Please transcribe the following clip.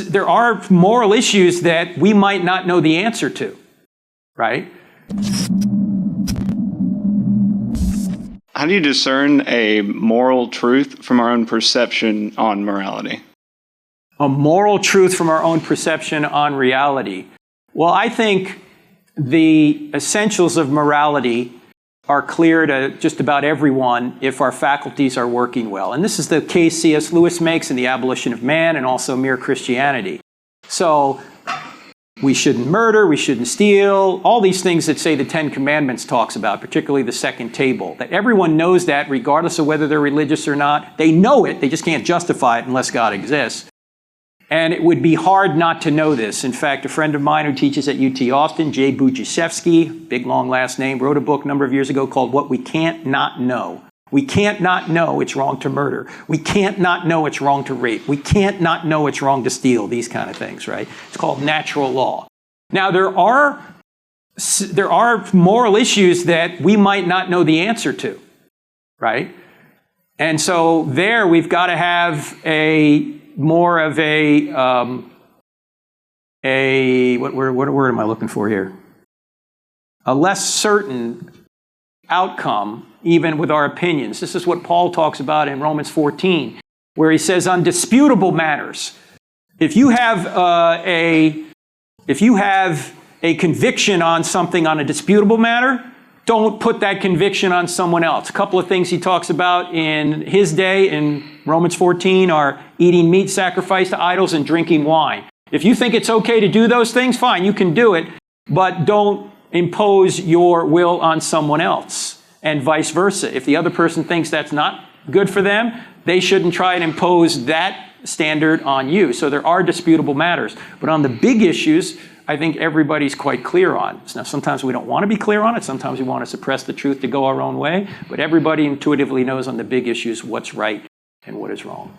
there are moral issues that we might not know the answer to, right? How do you discern a moral truth from our own perception on morality? A moral truth from our own perception on reality. Well, I think the essentials of morality are clear to just about everyone if our faculties are working well. And this is the case C.S. Lewis makes in The Abolition of Man and also Mere Christianity. So we shouldn't murder, we shouldn't steal, all these things that say the Ten Commandments talks about, particularly the second table. That everyone knows that regardless of whether they're religious or not. They know it, they just can't justify it unless God exists. And it would be hard not to know this. In fact, a friend of mine who teaches at UT Austin, 𝗧𝗫𝗫𝗍𝗬𝗓, big long last name, wrote a book a number of years ago called What We Can't Not Know. We can't not know it's wrong to murder. We can't not know it's wrong to rape. We can't not know it's wrong to steal, these kind of things, right? It's called natural law. Now, there are moral issues that we might not know the answer to, right? And so there we've got to have more of what word am I looking for here? A less certain outcome, even with our opinions. This is what Paul talks about in Romans 14, where he says, on disputable matters, if you have a conviction on something on a disputable matter, don't put that conviction on someone else. A couple of things he talks about in his day in Romans 14 are eating meat sacrificed to idols and drinking wine. If you think it's okay to do those things, fine, you can do it, but don't impose your will on someone else, and vice versa. If the other person thinks that's not good for them, they shouldn't try and impose that standard on you. So there are disputable matters. But on the big issues, I think everybody's quite clear on. Now, sometimes we don't want to be clear on it. Sometimes we want to suppress the truth to go our own way. But everybody intuitively knows on the big issues what's right and what is wrong.